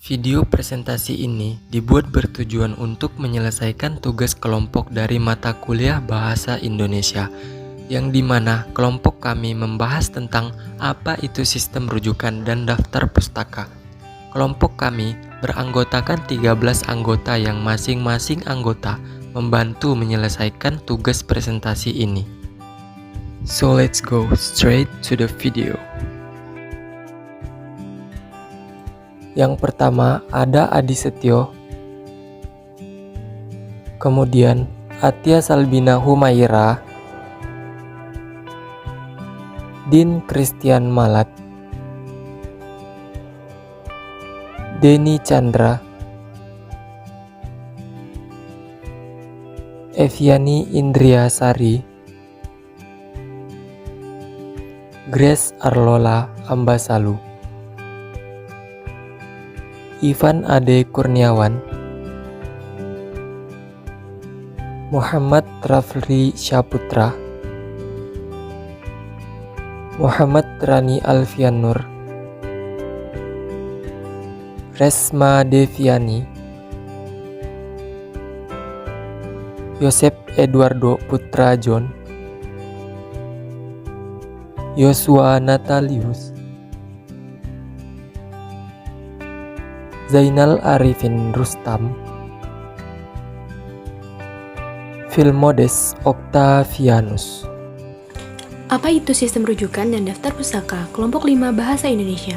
Video presentasi ini dibuat bertujuan untuk menyelesaikan tugas kelompok dari mata kuliah Bahasa Indonesia, yang dimana kelompok kami membahas tentang apa itu sistem rujukan dan daftar pustaka. Kelompok kami beranggotakan 13 anggota yang masing-masing anggota membantu menyelesaikan tugas presentasi ini. So let's go straight to the video. Yang pertama ada Adi Setio, kemudian Atia Salbina Humaira, Din Christian Malat, Denny Chandra, Eviani Indriasari, Grace Arlola Ambasalu, Ivan Ade Kurniawan, Muhammad Rafli Syaputra, Muhammad Rani Alfian Nur, Resma Deviani, Yosep Eduardo Putra John, Yosua Natalius, Zainal Arifin Rustam, Filmodes Octavianus. Apa itu sistem rujukan dan daftar pustaka kelompok 5 Bahasa Indonesia?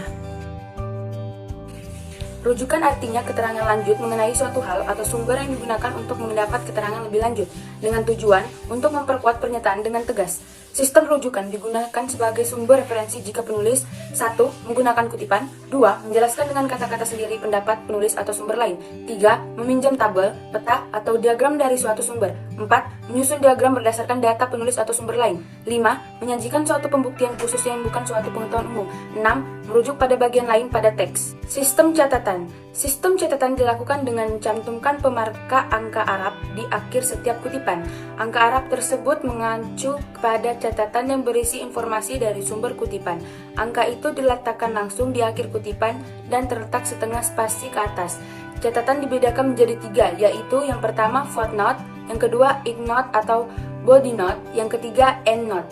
Rujukan artinya keterangan lanjut mengenai suatu hal atau sumber yang digunakan untuk mendapat keterangan lebih lanjut dengan tujuan untuk memperkuat pernyataan dengan tegas. Sistem rujukan digunakan sebagai sumber referensi jika penulis 1. Menggunakan kutipan, 2. Menjelaskan dengan kata-kata sendiri pendapat penulis atau sumber lain, 3. Meminjam tabel, peta, atau diagram dari suatu sumber, 4. Menyusun diagram berdasarkan data penulis atau sumber lain, 5. Menyajikan suatu pembuktian khusus yang bukan suatu pengetahuan umum, 6. Merujuk pada bagian lain pada teks. Sistem catatan. Sistem catatan dilakukan dengan mencantumkan pemarka angka Arab di akhir setiap kutipan. Angka Arab tersebut mengacu kepada catatan yang berisi informasi dari sumber kutipan. Angka itu diletakkan langsung di akhir kutipan dan terletak setengah spasi ke atas. Catatan dibedakan menjadi 3, yaitu yang pertama footnote, yang kedua endnote atau body note, yang ketiga endnote.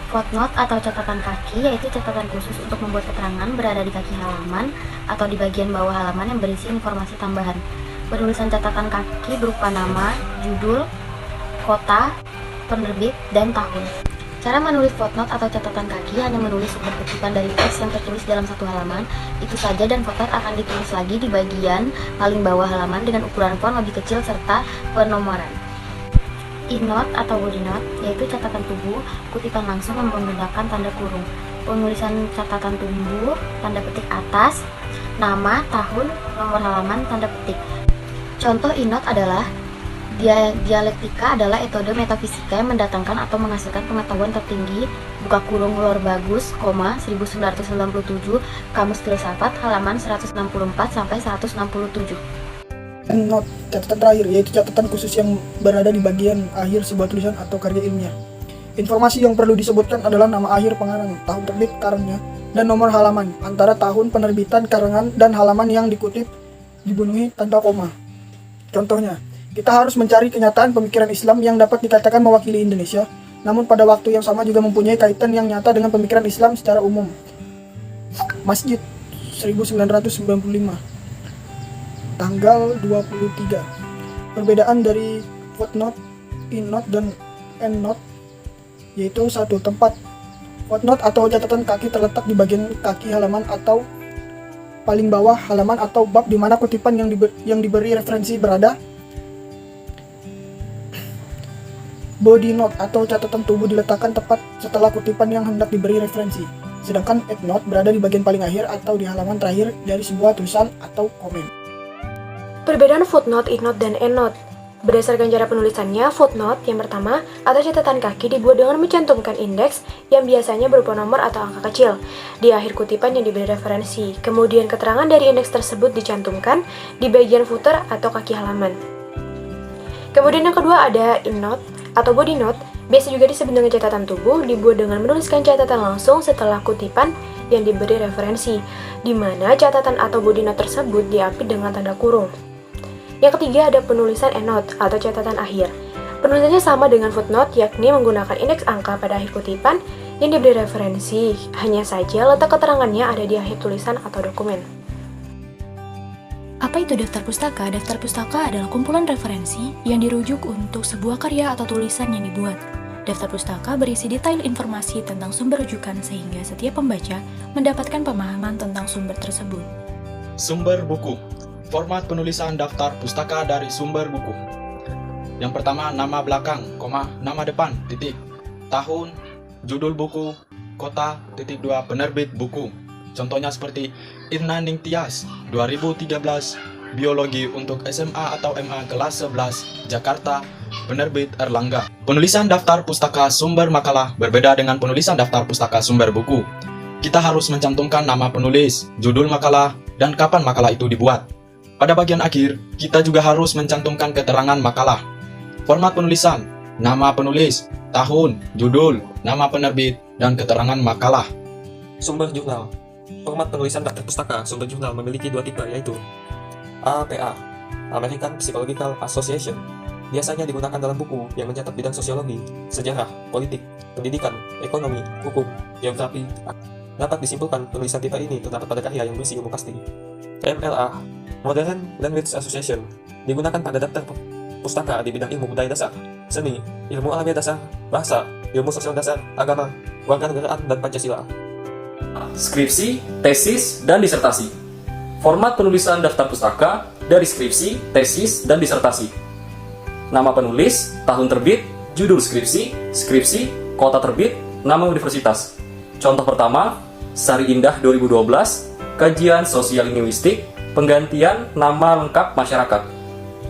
Footnote atau catatan kaki yaitu catatan khusus untuk membuat keterangan berada di kaki halaman atau di bagian bawah halaman yang berisi informasi tambahan. Penulisan catatan kaki berupa nama, judul, kota, penerbit, dan tahun. Cara menulis footnote atau catatan kaki hanya menulis sumber kutipan dari teks yang tertulis dalam satu halaman, itu saja, dan footnote akan ditulis lagi di bagian paling bawah halaman dengan ukuran font lebih kecil serta penomoran. Endnote atau body note yaitu catatan tubuh, kutipan langsung yang menggunakan tanda kurung. Penulisan catatan tubuh, tanda petik atas, nama, tahun, nomor halaman, tanda petik. Contoh endnote adalah dialektika adalah metode metafisika yang mendatangkan atau menghasilkan pengetahuan tertinggi, buka kurung Lor Bagus, 1997, Kamus Filsafat, halaman 164 sampai 167. Endnote, catatan terakhir, yaitu catatan khusus yang berada di bagian akhir sebuah tulisan atau karya ilmiah. Informasi yang perlu disebutkan adalah nama akhir pengarang, tahun terbit karangnya, dan nomor halaman. Antara tahun penerbitan karangan dan halaman yang dikutip dipenuhi tanda koma. Contohnya, kita harus mencari kenyataan pemikiran Islam yang dapat dikatakan mewakili Indonesia, namun pada waktu yang sama juga mempunyai kaitan yang nyata dengan pemikiran Islam secara umum. Masjid, 1995. Tanggal 23. Perbedaan dari footnote, endnote, dan endnote yaitu 1. Tempat. Footnote atau catatan kaki terletak di bagian kaki halaman atau paling bawah halaman atau bab di mana kutipan yang diberi referensi berada. Body note atau catatan tubuh diletakkan tepat setelah kutipan yang hendak diberi referensi. Sedangkan endnote berada di bagian paling akhir atau di halaman terakhir dari sebuah tulisan atau komen. Perbedaan footnote, endnote, dan endnote. Berdasarkan cara penulisannya, footnote yang pertama atau catatan kaki dibuat dengan mencantumkan indeks yang biasanya berupa nomor atau angka kecil di akhir kutipan yang diberi referensi. Kemudian keterangan dari indeks tersebut dicantumkan di bagian footer atau kaki halaman. Kemudian yang kedua ada endnote atau body note, biasa juga disebut dengan catatan tubuh, dibuat dengan menuliskan catatan langsung setelah kutipan yang diberi referensi, di mana catatan atau body note tersebut diapit dengan tanda kurung. Yang ketiga ada penulisan endnote atau catatan akhir. Penulisannya sama dengan footnote, yakni menggunakan indeks angka pada akhir kutipan yang diberi referensi, hanya saja letak keterangannya ada di akhir tulisan atau dokumen. Apa itu daftar pustaka? Daftar pustaka adalah kumpulan referensi yang dirujuk untuk sebuah karya atau tulisan yang dibuat. Daftar pustaka berisi detail informasi tentang sumber rujukan sehingga setiap pembaca mendapatkan pemahaman tentang sumber tersebut. Sumber buku. Format penulisan daftar pustaka dari sumber buku. Yang pertama, nama belakang, nama depan, titik, tahun, judul buku, kota, titik 2, penerbit buku. Contohnya seperti Irna Ningtyas, 2013, Biologi untuk SMA atau MA kelas 11, Jakarta, penerbit Erlangga. Penulisan daftar pustaka sumber makalah berbeda dengan penulisan daftar pustaka sumber buku. Kita harus mencantumkan nama penulis, judul makalah, dan kapan makalah itu dibuat. Pada bagian akhir, kita juga harus mencantumkan keterangan makalah. Format penulisan, nama penulis, tahun, judul, nama penerbit, dan keterangan makalah. Sumber jurnal. Format penulisan daftar pustaka sumber jurnal memiliki dua tipe, yaitu APA, American Psychological Association, biasanya digunakan dalam buku yang mencatat bidang sosiologi, sejarah, politik, pendidikan, ekonomi, hukum, geografi. Dapat disimpulkan penulisan tipe ini terdapat pada karya yang berisi ilmu pasti. MLA, Modern Language Association, digunakan pada daftar pustaka di bidang ilmu budaya dasar, seni, ilmu alamiah dasar, bahasa, ilmu sosial dasar, agama, warganegaraan, dan Pancasila. Skripsi, tesis, dan disertasi. Format penulisan daftar pustaka dari skripsi, tesis, dan disertasi. Nama penulis, tahun terbit, judul skripsi, kota terbit, nama universitas. Contoh pertama, Sari Indah 2012, Kajian Sosial Linguistik, penggantian nama lengkap masyarakat.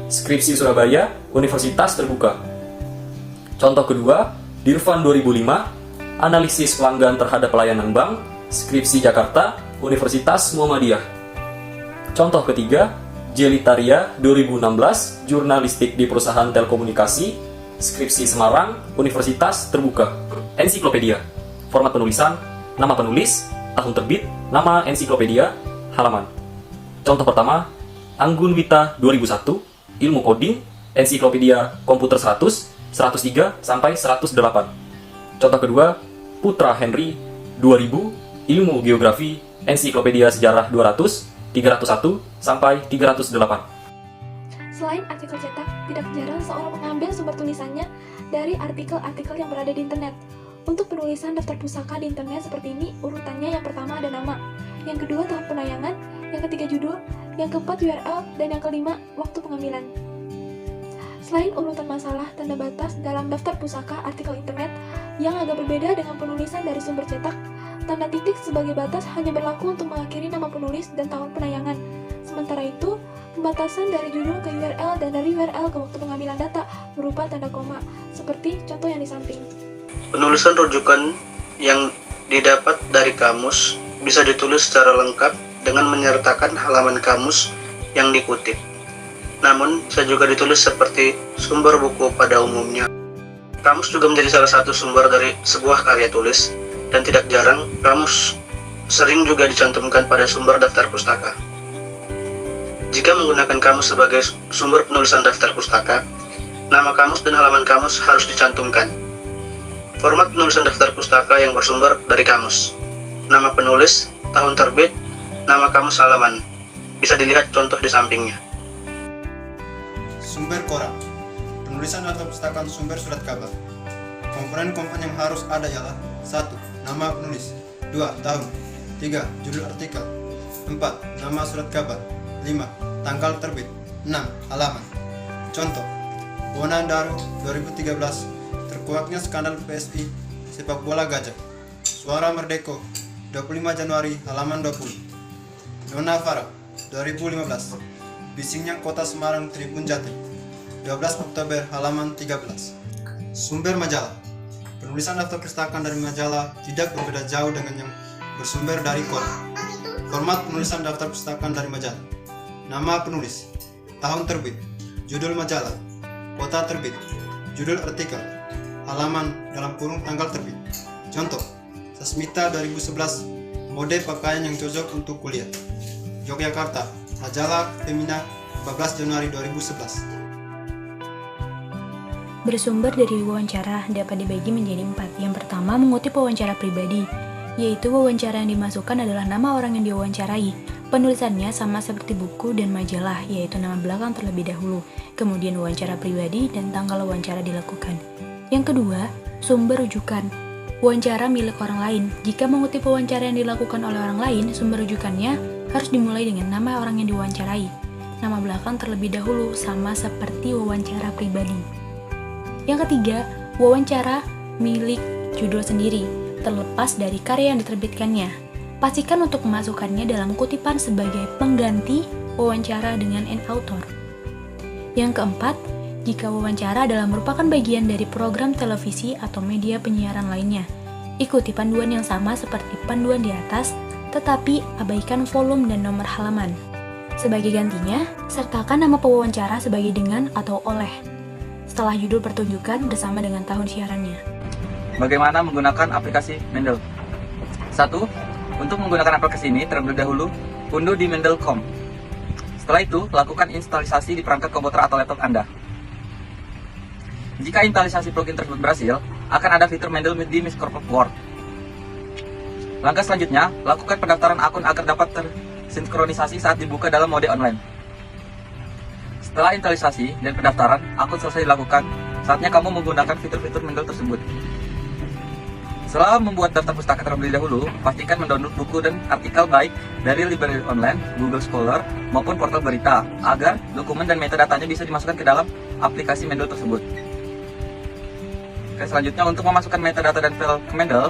Skripsi Surabaya, Universitas Terbuka. Contoh kedua, Dirvan 2005, Analisis pelanggan terhadap pelayanan bank, Skripsi Jakarta, Universitas Muhammadiyah. Contoh ketiga, Jelitaria 2016, Jurnalistik di Perusahaan Telekomunikasi, Skripsi Semarang, Universitas Terbuka. Ensiklopedia. Format penulisan, nama penulis, tahun terbit, nama ensiklopedia, halaman. Contoh pertama, Anggun Wita 2001, Ilmu Coding, Ensiklopedia Komputer 100, 103 sampai 108. Contoh kedua, Putra Henry 2000, Ilmu Geografi, Ensiklopedia Sejarah 200, 301 sampai 308. Selain artikel cetak, tidak jarang seorang mengambil sumber tulisannya dari artikel-artikel yang berada di internet. Untuk penulisan daftar pustaka di internet seperti ini, urutannya yang pertama ada nama, yang kedua tahun penayangan, yang ketiga judul, yang keempat URL, dan yang kelima waktu pengambilan. Selain urutan masalah tanda batas dalam daftar pustaka artikel internet yang agak berbeda dengan penulisan dari sumber cetak, tanda titik sebagai batas hanya berlaku untuk mengakhiri nama penulis dan tahun penayangan. Sementara itu, pembatasan dari judul ke URL dan dari URL ke waktu pengambilan data berupa tanda koma, seperti contoh yang di samping. Penulisan rujukan yang didapat dari kamus bisa ditulis secara lengkap dengan menyertakan halaman kamus yang dikutip. Namun, bisa juga ditulis seperti sumber buku pada umumnya. Kamus juga menjadi salah satu sumber dari sebuah karya tulis, dan tidak jarang kamus sering juga dicantumkan pada sumber daftar pustaka. Jika menggunakan kamus sebagai sumber penulisan daftar pustaka, nama kamus dan halaman kamus harus dicantumkan. Format penulisan daftar pustaka yang bersumber dari kamus, nama penulis, tahun terbit, nama kamus halaman. Bisa dilihat contoh di sampingnya. Sumber koran. Penulisan daftar pustaka sumber surat kabar. Komponen-komponen yang harus ada ialah 1. Nama penulis, 2. Tahun, 3. Judul artikel, 4. Nama surat kabar, 5. Tanggal terbit, 6. Halaman. Contoh, Wonandaru 2013, terkuaknya skandal PSI sepak bola gajah. Suara Merdeko 25 Januari halaman 20. Nona Farah 2015, bisingnya kota Semarang Tribun Jati 12 Oktober halaman 13. Sumber majalah. Penulisan daftar pustaka dari majalah tidak berbeda jauh dengan yang bersumber dari koran. Format penulisan daftar pustaka dari majalah: nama penulis, tahun terbit, judul majalah, kota terbit, judul artikel, halaman dalam kurung tanggal terbit. Contoh, Sasmita 2011, Mode pakaian yang cocok untuk kuliah. Yogyakarta, Majalah Femina, 14 Januari 2011. Bersumber dari wawancara dapat dibagi menjadi 4. Yang pertama, mengutip wawancara pribadi, yaitu wawancara yang dimasukkan adalah nama orang yang diwawancarai. Penulisannya sama seperti buku dan majalah, yaitu nama belakang terlebih dahulu, kemudian wawancara pribadi dan tanggal wawancara dilakukan. Yang kedua, sumber rujukan. Wawancara milik orang lain. Jika mengutip wawancara yang dilakukan oleh orang lain, sumber rujukannya harus dimulai dengan nama orang yang diwawancarai. Nama belakang terlebih dahulu, sama seperti wawancara pribadi. Yang ketiga, wawancara milik judul sendiri, terlepas dari karya yang diterbitkannya. Pastikan untuk memasukkannya dalam kutipan sebagai pengganti wawancara dengan an author. Yang keempat, jika wawancara adalah merupakan bagian dari program televisi atau media penyiaran lainnya, ikuti panduan yang sama seperti panduan di atas, tetapi abaikan volume dan nomor halaman. Sebagai gantinya, sertakan nama pewawancara sebagai dengan atau oleh, setelah judul pertunjukan bersama dengan tahun siarannya. Bagaimana menggunakan aplikasi Mendeley? 1. Untuk menggunakan aplikasi ini, terlebih dahulu unduh di Mendeley.com. Setelah itu, lakukan instalisasi di perangkat komputer atau laptop Anda. Jika instalisasi plugin tersebut berhasil, akan ada fitur Mendeley di Microsoft Word. Langkah selanjutnya, lakukan pendaftaran akun agar dapat tersinkronisasi saat dibuka dalam mode online. Setelah instalisasi dan pendaftaran, akun selesai dilakukan, saatnya kamu menggunakan fitur-fitur Mendeley tersebut. Setelah membuat daftar pustaka terlebih dahulu, pastikan mendownload buku dan artikel baik dari library online, Google Scholar, maupun portal berita, agar dokumen dan metadatanya bisa dimasukkan ke dalam aplikasi Mendeley tersebut. Oke, selanjutnya untuk memasukkan metadata dan file ke Mendeley,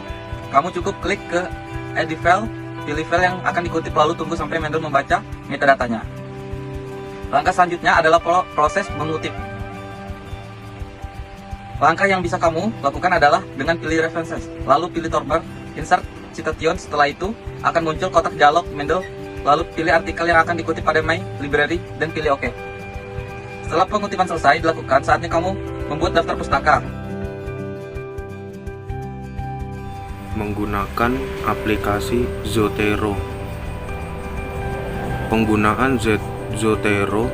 kamu cukup klik ke Edit File, pilih file yang akan dikutip lalu tunggu sampai Mendeley membaca metadatanya. Langkah selanjutnya adalah proses mengutip. Langkah yang bisa kamu lakukan adalah dengan pilih References, lalu pilih Toolbar, Insert Citation. Setelah itu akan muncul kotak dialog Mendeley, lalu pilih artikel yang akan dikutip pada My Library dan pilih OK. Setelah pengutipan selesai dilakukan, saatnya kamu membuat daftar pustaka. Menggunakan aplikasi Zotero. Penggunaan Zotero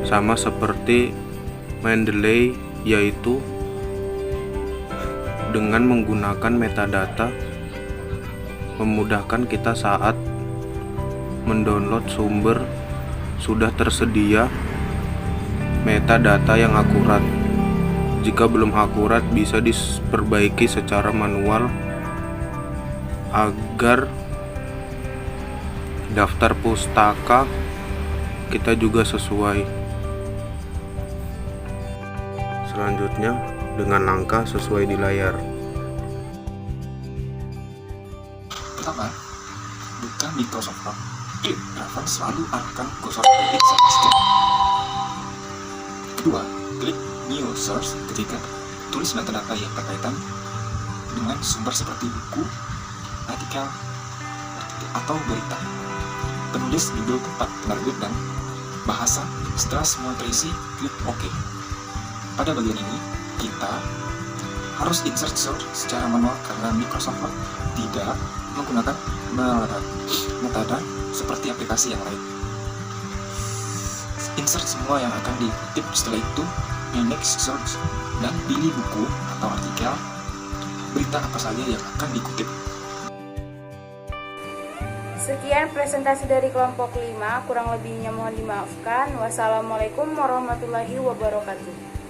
sama seperti Mendeley, yaitu dengan menggunakan metadata memudahkan kita saat mendownload sumber sudah tersedia metadata yang akurat. Jika belum akurat, bisa diperbaiki secara manual agar daftar pustaka kita juga sesuai. Selanjutnya, dengan langkah sesuai di layar. Pertama, buka Microsoft Word. Klik reference lalu arahkan kursor ke insert system. Kedua, klik new source ketika tulis metadata yang berkaitan dengan sumber seperti buku, artikel, atau berita. Penulis judul, tempat penerbit, dan bahasa. Setelah semua terisi, klik OK. Pada bagian ini, kita harus insert source secara manual karena Microsoft Word tidak menggunakan metadata seperti aplikasi yang lain. Insert semua yang akan dikutip. Setelah itu, manage source dan pilih buku atau artikel, berita apa saja yang akan dikutip. Sekian presentasi dari kelompok 5, kurang lebihnya mohon dimaafkan. Wassalamualaikum warahmatullahi wabarakatuh.